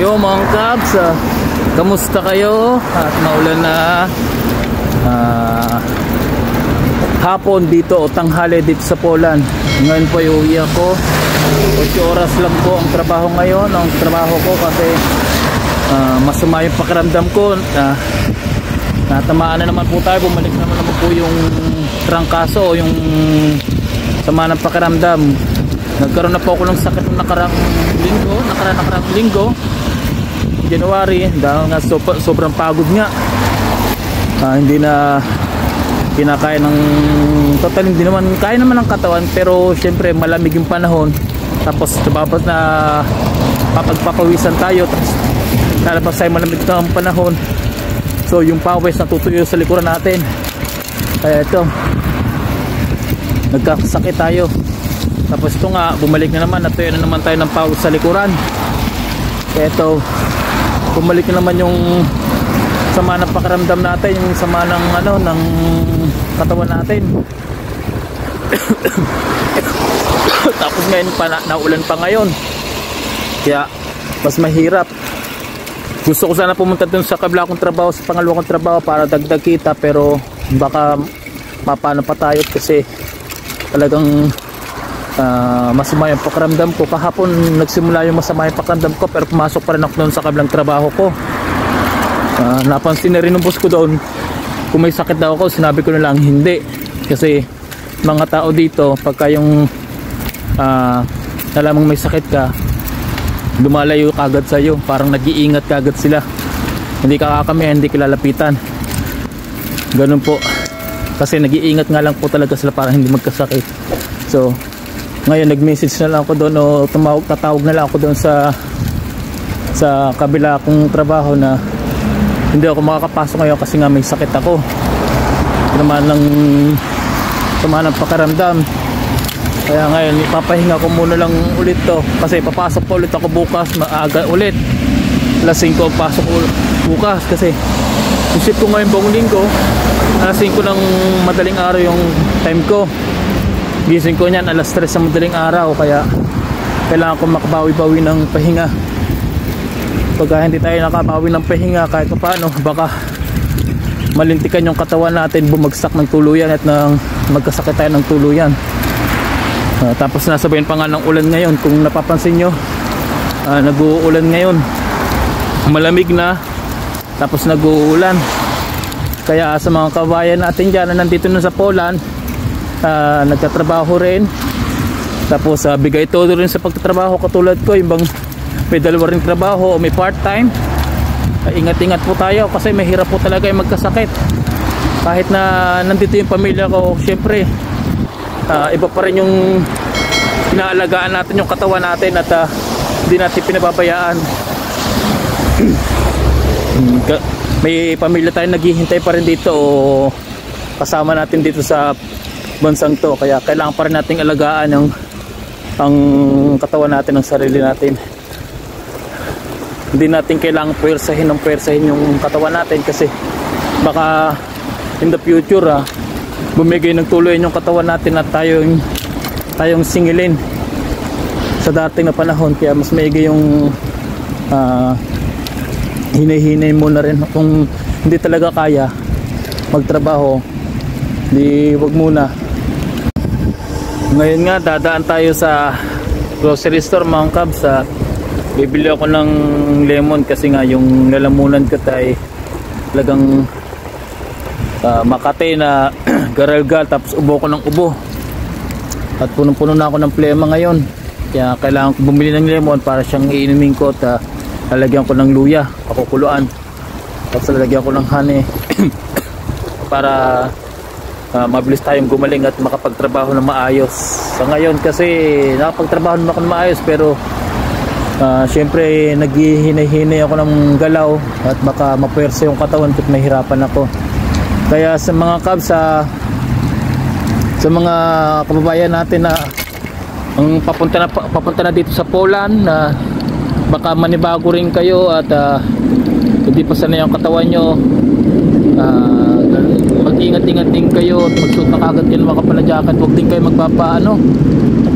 Yo mga kabs, kamusta kayo? At maulan na hapon dito o tanghali dito sa Poland. Ngayon po iuwi ako. 8 oras lang po ang trabaho ngayon. Ang trabaho ko kasi masama yung pakiramdam ko. Natamaan na naman po tayo. Bumalik naman po yung trangkaso o yung sama ng pakiramdam. Nagkaroon na po ako ng sakit ng nakarang linggo, January, dahil nga sobrang pagod nga. Hindi na kinakaya ng total, hindi naman kaya naman ng katawan, pero syempre malamig yung panahon, tapos babas na papagpapawisan tayo, tapos lalabas tayo malamig na ang panahon, so yung pawis natutuyo sa likuran natin, kaya ito nagkasakit tayo. Tapos ito nga, bumalik na naman, natuyo na naman tayo ng pawis sa likuran. Kaya ito, bumalik na naman yung sama ng pakiramdam natin, yung sama ng ng katawan natin. Tapos ngayon naulan pa ngayon, kaya mas mahirap. Gusto ko sana pumunta dun sa kabila kong trabaho, sa pangalawa kong trabaho, para dagdag kita, pero baka mapano pa tayo kasi talagang masama yung pakiramdam ko. Kahapon nagsimula yung masama yung pakiramdam ko, pero pumasok pa rin ako doon sa kabilang trabaho ko. Napansin na rin ng boss ko doon kung may sakit daw ako. Sinabi ko na lang hindi, kasi mga tao dito pagka yung alamang may sakit ka, lumalayo kagad sa iyo, parang nag-iingat kagad sila, hindi ka kakami, hindi kilalapitan, ganun po, kasi nag-iingat nga lang po talaga sila para hindi magkasakit. So ngayon nag-message na lang ako doon, o tatawag na lang ako doon sa kabila kong trabaho na hindi ako makakapasok ngayon kasi nga may sakit ako. Naman ng pakiramdam. Kaya ngayon ipapahinga ko muna lang ulit to, kasi papasok pa ulit ako bukas maaga ulit. Alas 5 pasok bukas, kasi isip ko ngayon buong linggo alas 5 ng madaling araw yung time ko. Gising ko niyan alas 3 sa madaling araw, kaya kailangan ko makabawi-bawi ng pahinga. Pagka hindi tayo nakabawi ng pahinga kahit paano, baka malintikan yung katawan natin, bumagsak ng tuluyan at magkasakit tayo ng tuluyan. Tapos nasabayan pa nga ng ulan ngayon. Kung napapansin nyo, nag-uulan ngayon, malamig na, tapos nag-uulan. Kaya sa mga kabayan natin dyan na nandito na sa Poland, nagtatrabaho rin, tapos bigay todo rin sa pagtatrabaho katulad ko, yung bang may dalawa ring trabaho o may part time, ingat-ingat po tayo, kasi mahirap po talaga yung magkasakit. Kahit na nandito yung pamilya ko, syempre iba pa rin yung inaalagaan natin yung katawan natin, at hindi natin pinababayaan. May pamilya tayo naghihintay pa rin dito, o kasama natin dito sa bansang to, kaya kailangan pa rin nating alagaan ang katawan natin, ang sarili natin. Hindi natin kailangan pwersahin yung katawan natin, kasi baka in the future bumigay ng tuluyan yung katawan natin at tayong singilin sa dating na panahon. Kaya mas maigi yung hinay-hinay muna rin. Kung hindi talaga kaya magtrabaho, di wag muna. Ngayon nga dadaan tayo sa grocery store mga kabs. Bibili ako ng lemon, kasi nga yung lalamunan ko tay talagang Makati na garalgal, tapos ubo ko ng ubo at punong-puno na ako ng plema ngayon. Kaya kailangan ko bumili ng lemon para siyang iinumin ko, at lalagyan ko ng luya, pakukuluan, tapos lalagyan ko ng honey para mabilis tayong gumaling at makapagtrabaho ng maayos. Sa ngayon kasi nakapagtrabaho naman ako ng maayos, pero syempre naghihinay-hinay ako ng galaw at baka mapwersa yung katawan ko at mahirapan ako. Kaya sa mga kabs, sa mga kababayan natin na ang papunta na dito sa Poland, na baka manibago rin kayo at hindi pa sanay ang katawan nyo, mag-ingat-ingat din kayo at magsuot na kagad kayo ng mga kapala jacket. Huwag din kayo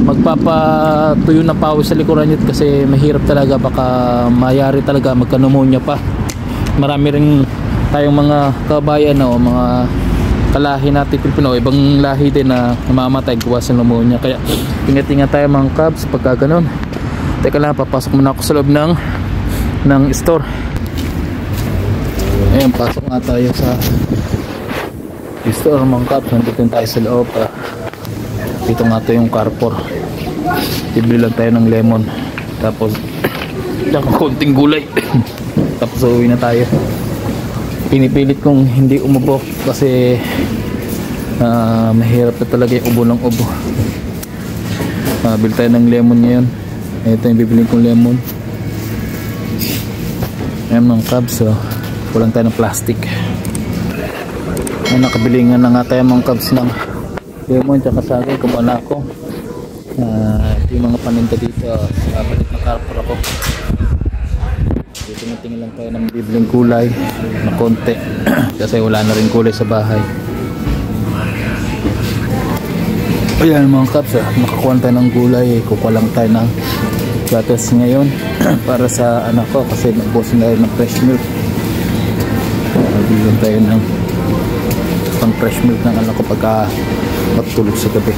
magpapatuyo ng pawis sa likuran nyo kasi mahirap talaga, baka mayari talaga magka-pneumonia pa. Marami rin tayong mga kabayan o mga kalahi natin Pilipino, ibang lahi din na namamatay gawa sa pneumonia. Kaya ingat-ingat tayo mga kabs pagka ganun. Teka lang, papasok muna ako sa loob ng store. Ayan, pasok nga tayo sa store mga kabs. Nandito tayo sa loob. Dito nga ito yung Carrefour. Bibili lang tayo ng lemon, tapos konting gulay. Tapos uwi na tayo. Pinipilit kong hindi umubo kasi mahirap na talaga yung ubo ng ubo. Bili tayo ng lemon ngayon. Ito yung bibilin kong lemon. Ayan mga kabs, so kulang tayo ng plastic. Ayan, nakabili nga na nga tayo mga kabs ng lemon tsaka sagay. Kumana ako. Ito yung mga paninda dito. Balik na Carrefour ako. Tingin lang tayo ng bibiling gulay na konti kasi wala na rin gulay sa bahay. Ayan mga kaps, makakuha tayo ng gulay. Kukuha lang tayo ng gatas ngayon para sa anak ko kasi nagbusin na rin ng fresh milk. Bibili tayo ng pang fresh milk ng anak ko pagka matulog sa gabi.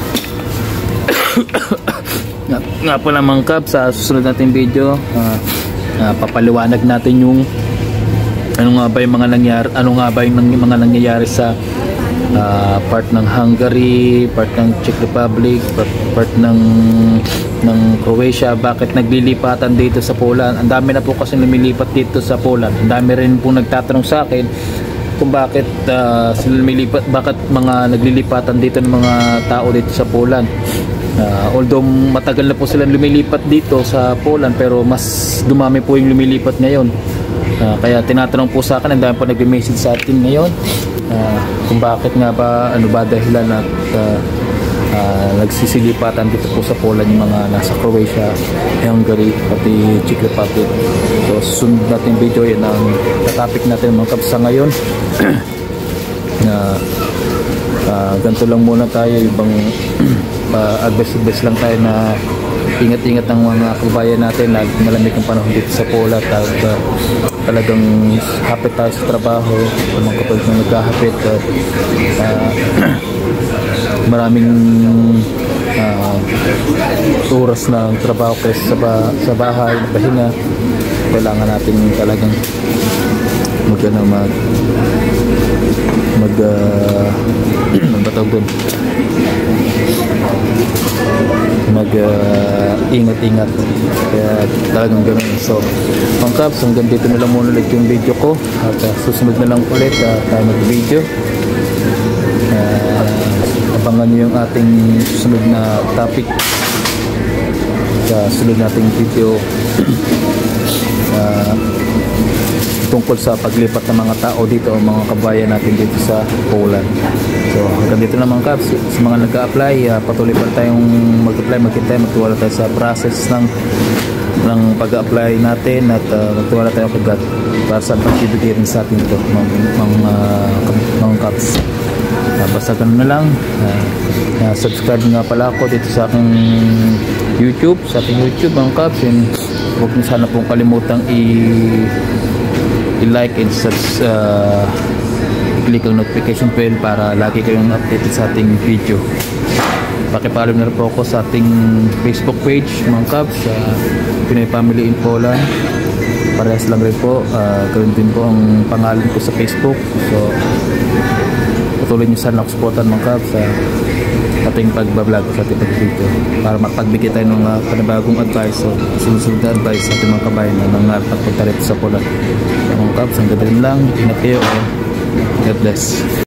Nga pala mga kaps, sa susunod natin video papaliwanag natin yung ano nga ba yung mga nangyayari sa part ng Hungary, part ng Czech Republic, part ng Croatia, bakit naglilipatan dito sa Poland. Ang dami na po kasi lumilipat dito sa Poland. Ang dami rin po nagtatanong sa akin kung bakit bakit mga naglilipatan dito ng mga tao dito sa Poland. Although matagal na po silang lumilipat dito sa Poland, pero mas dumami po yung lumilipat ngayon. Kaya tinatanong po sa akin, ang dami po nag-message sa atin ngayon kung bakit nga ba, ano ba dahilan at nagsisilipatan dito po sa Poland yung mga nasa Croatia, Hungary, pati Czech Republic. So sunod natin video, yan ang topic natin mga kabsa ngayon. Ganito lang muna tayo, ibang advice lang tayo na ingat-ingat ang mga kabayan natin. Malamig ang panahon dito sa Poland at talagang hapit tayo sa trabaho, mga kapag na nagkahapit at maraming oras ng trabaho kaysa sa bahay, pahinga. Kailangan natin talagang ingat-ingat, kaya talagang ganoon. So mga kabs, hanggang dito na lang muna ulit yung video ko at susunod na lang ulit tayo mag-video. Abangan nyo yung ating susunod na topic sa sunod nating video tungkol sa paglipat ng mga tao dito o mga kabayan natin dito sa Poland. So hanggang dito na mga kabs. Sa mga nag-a-apply, patuloy pa tayong mag-apply, magtiwala tayo sa process ng pag-apply natin at magtiwala tayo kay God para sa pagbibigay rin sa atin ito mga kabs. Basta ganun na lang. Subscribe nga pala ako dito sa aking YouTube, mga kabs. Huwag niyo sana pong kalimutang i-like and i-click ang notification bell para lagi kayong updated sa ating video. Pakipollow na rin po ako sa ating Facebook page mga kabs, Pinoy Family in Poland. Parehas lang rin po, gawin din po ang pangalan ko sa Facebook. So patuloy nyo sana supportan mga kabs sa ating pagbablog sa ating pag-video para mapagbigay tayo ng panibagong advice o sunod-sunod na advice sa ating mga kabayan na nangarap at pagtarito sa Poland. Mga kabs, hanggang din lang. Ingat kayo and God bless.